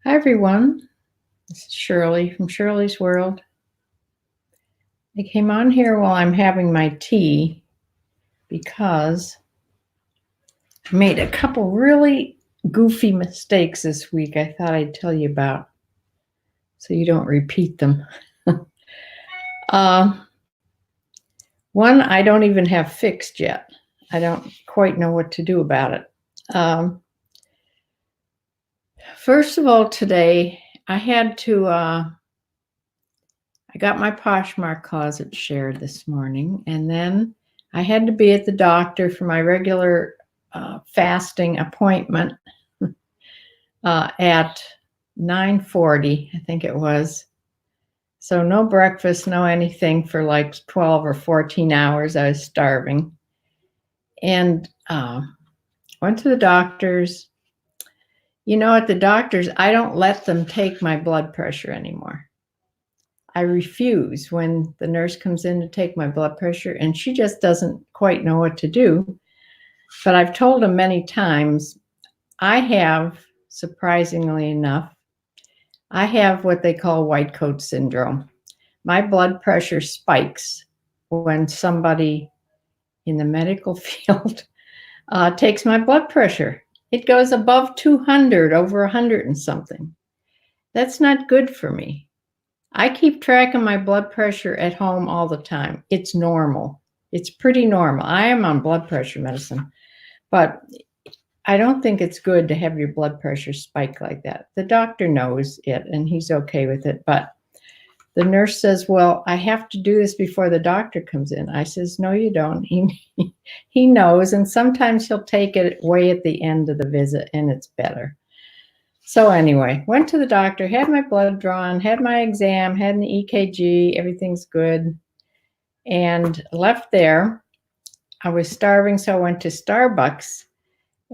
Hi, everyone. This is Shirley from Shirley's World. I came on here while I'm having my tea because I made a couple really goofy mistakes this week I thought I'd tell you about so you don't repeat them. uh, One I don't even have fixed yet. I don't quite know what to do about it. First of all, today I had to I got my Poshmark closet shared this morning, and then I had to be at the doctor for my regular fasting appointment at 9:40, I think it was. So no breakfast, no anything for like 12 or 14 hours. I was starving. And went to the doctor's. At the doctor's, I don't let them take my blood pressure anymore. I refuse when the nurse comes in to take my blood pressure, and she just doesn't quite know what to do. But I've told them many times, I have, surprisingly enough, I have what they call white coat syndrome. My blood pressure spikes when somebody in the medical field takes my blood pressure. It goes above 200, over 100 and something. That's not good for me. I keep track of my blood pressure at home all the time. It's normal. It's pretty normal. I am on blood pressure medicine, but I don't think it's good to have your blood pressure spike like that. The doctor knows it and he's okay with it, but the nurse says, well, I have to do this before the doctor comes in. I says, no, you don't. He knows, and sometimes he'll take it way at the end of the visit and it's better. So anyway, went to the doctor, had my blood drawn, had my exam, had an EKG, everything's good, and left there. I was starving, so I went to Starbucks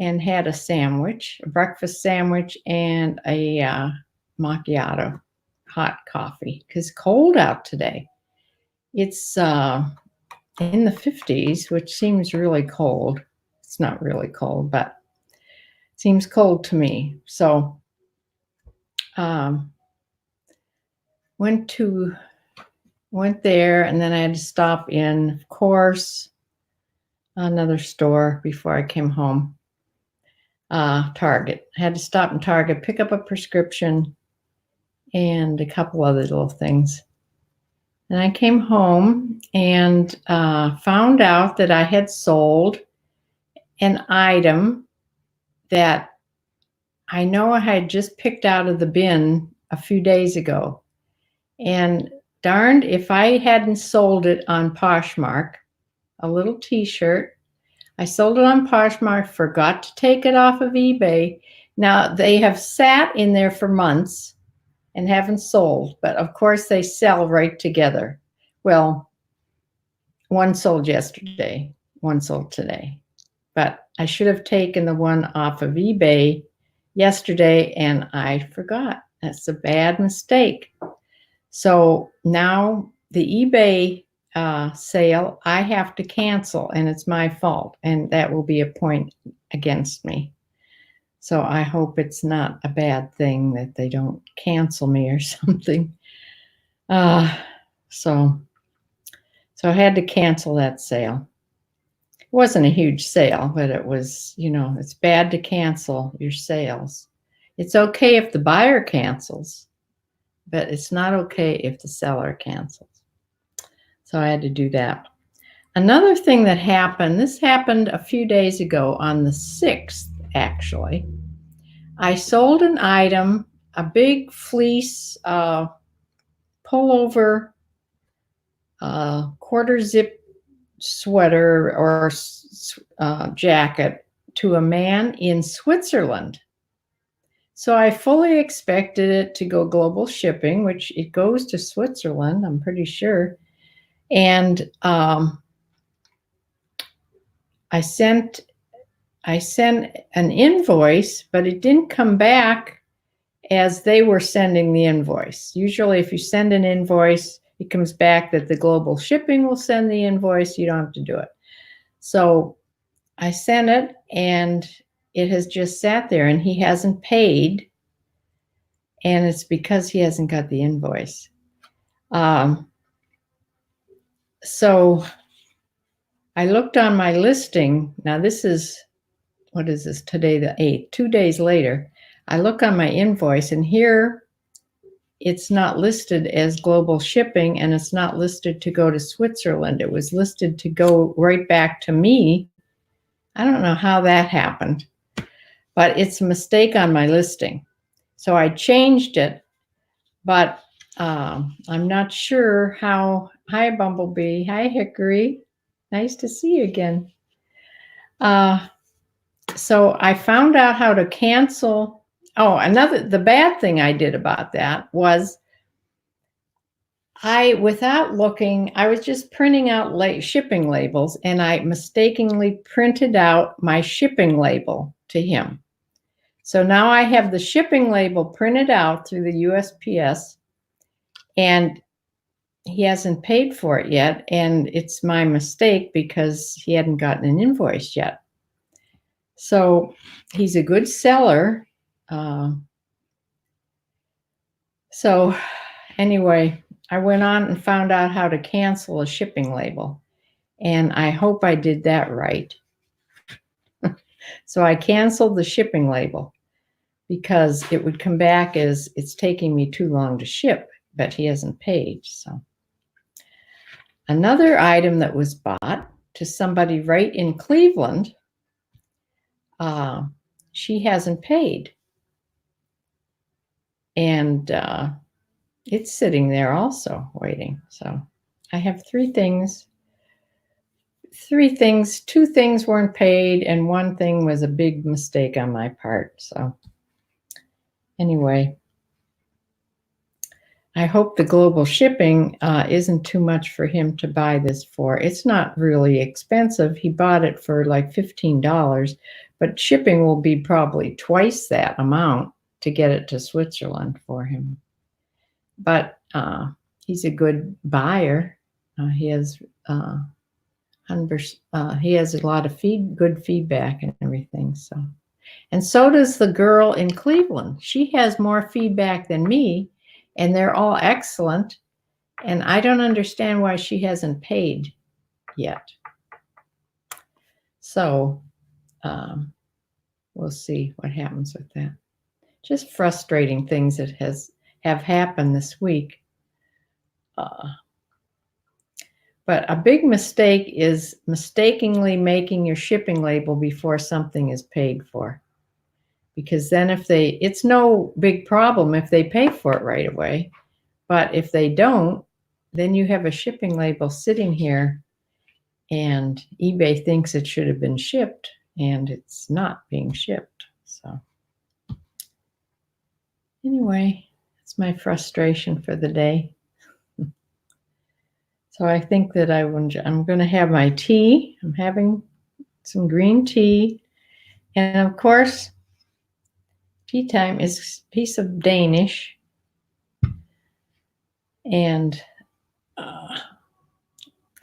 and had a sandwich, a breakfast sandwich, and a macchiato, hot coffee, because cold out today. It's in the 50s, which seems really cold. It's not really cold, but it seems cold to me. So went there, and then I had to stop in, of course, another store before I came home. Target. I had to stop in Target, pick up a prescription, and a couple other little things. And I came home and found out that I had sold an item that I know I had just picked out of the bin a few days ago. And darned if I hadn't sold it on Poshmark, a little t-shirt. I sold it on Poshmark, forgot to take it off of eBay. Now, they have sat in there for months and haven't sold, but of course they sell right together. Well, one sold yesterday, one sold today. But I should have taken the one off of eBay yesterday, and I forgot. That's a bad mistake. So now the eBay sale, I have to cancel, and it's my fault, and that will be a point against me. So I hope it's not a bad thing that they don't cancel me or something. So I had to cancel that sale. It wasn't a huge sale, but it was, it's bad to cancel your sales. It's okay if the buyer cancels, but it's not okay if the seller cancels. So I had to do that. Another thing that happened, this happened a few days ago on the 6th, actually. I sold an item, a big fleece pullover quarter zip sweater or jacket to a man in Switzerland. So I fully expected it to go global shipping, which it goes to Switzerland, I'm pretty sure. And I sent an invoice, but it didn't come back as they were sending the invoice. Usually if you send an invoice, it comes back that the global shipping will send the invoice. You don't have to do it. So I sent it, and it has just sat there, and he hasn't paid. and it's because he hasn't got the invoice. So I looked on my listing. Now this is, what is this, today the 8th, 2 days later. I look on my invoice, and here it's not listed as global shipping, and it's not listed to go to Switzerland. It was listed to go right back to me. I don't know how that happened, but it's a mistake on my listing. So I changed it, but I'm not sure how. Hi, Bumblebee. Hi, Hickory. Nice to see you again. So I found out how to cancel. Oh, the bad thing I did about that was without looking, I was just printing out shipping labels, and I mistakenly printed out my shipping label to him. So now I have the shipping label printed out through the USPS, and he hasn't paid for it yet. And it's my mistake because he hadn't gotten an invoice yet. So he's a good seller. So anyway, I went on and found out how to cancel a shipping label. And I hope I did that right. So I canceled the shipping label because it would come back as it's taking me too long to ship, but he hasn't paid. So another item that was bought to somebody right in Cleveland, she hasn't paid. And it's sitting there also waiting. So I have three things. Two things weren't paid, and one thing was a big mistake on my part. So anyway, I hope the global shipping isn't too much for him to buy this for. It's not really expensive. He bought it for like $15, but shipping will be probably twice that amount to get it to Switzerland for him. But he's a good buyer. He has he has a lot of good feedback and everything. And so does the girl in Cleveland. She has more feedback than me, and they're all excellent. And I don't understand why she hasn't paid yet. So we'll see what happens with that. Just frustrating things that have happened this week. But a big mistake is mistakenly making your shipping label before something is paid for. Because then it's no big problem if they pay for it right away. But if they don't, then you have a shipping label sitting here, and eBay thinks it should have been shipped, and it's not being shipped. So anyway, that's my frustration for the day. So I think that I'm going to have my tea. I'm having some green tea. And of course, tea time is a piece of Danish. And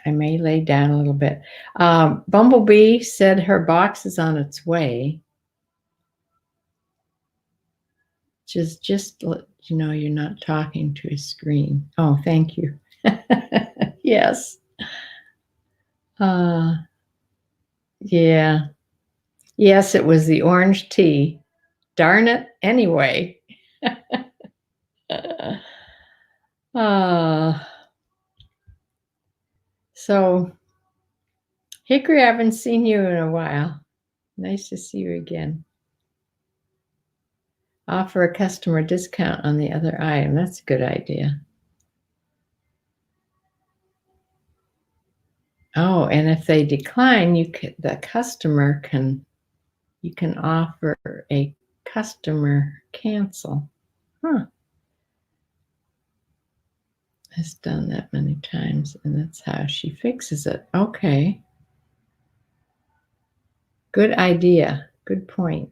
I may lay down a little bit. Bumblebee said her box is on its way. Just let you know you're not talking to a screen. Oh, thank you. Yes. Yeah. Yes, it was the orange tea. Darn it. Anyway. So, Hickory, I haven't seen you in a while. Nice to see you again. Offer a customer discount on the other item. That's a good idea. Oh, and if they decline, you can offer a customer cancel. Huh. Has done that many times, and that's how she fixes it. Okay. Good idea. Good point.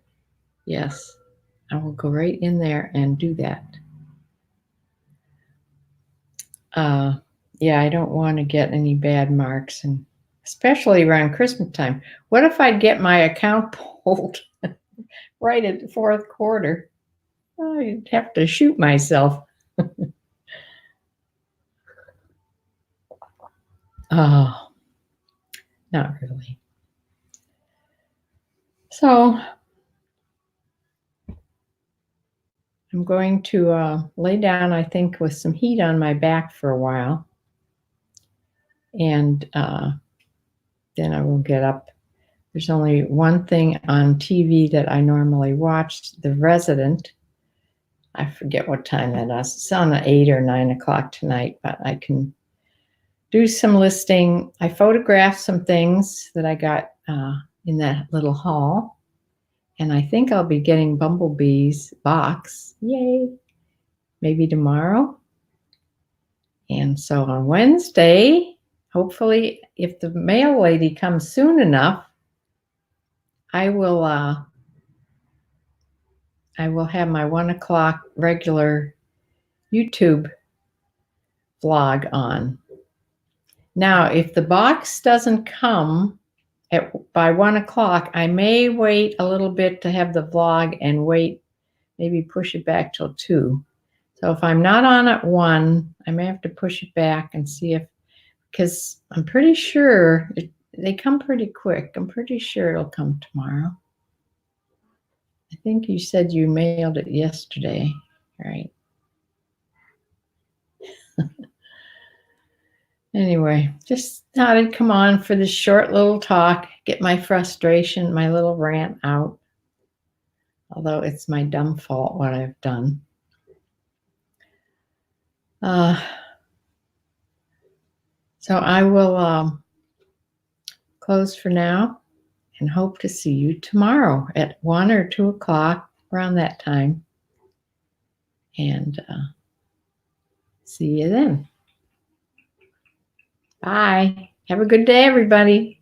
Yes, I will go right in there and do that. Yeah, I don't want to get any bad marks, and especially around Christmas time. What if I get my account pulled right at the fourth quarter? I'd have to shoot myself. Oh, not really. So I'm going to lay down, I think, with some heat on my back for a while. And then I will get up. There's only one thing on TV that I normally watch, The Resident. I forget what time that is. It's on at 8 or 9 o'clock tonight, but I can do some listing. I photographed some things that I got in that little haul. And I think I'll be getting Bumblebee's box. Yay. Maybe tomorrow. And so on Wednesday, hopefully, if the mail lady comes soon enough, I will have my 1 o'clock regular YouTube vlog on. Now, if the box doesn't come by 1 o'clock, I may wait a little bit to have the vlog and maybe push it back till 2. So if I'm not on at 1, I may have to push it back and see because I'm pretty sure they come pretty quick. I'm pretty sure it'll come tomorrow. I think you said you mailed it yesterday, right? Anyway, just thought I'd come on for this short little talk, get my frustration, my little rant out. Although it's my dumb fault what I've done. So I will close for now and hope to see you tomorrow at 1 or 2 o'clock, around that time. And see you then. Bye. Have a good day, everybody.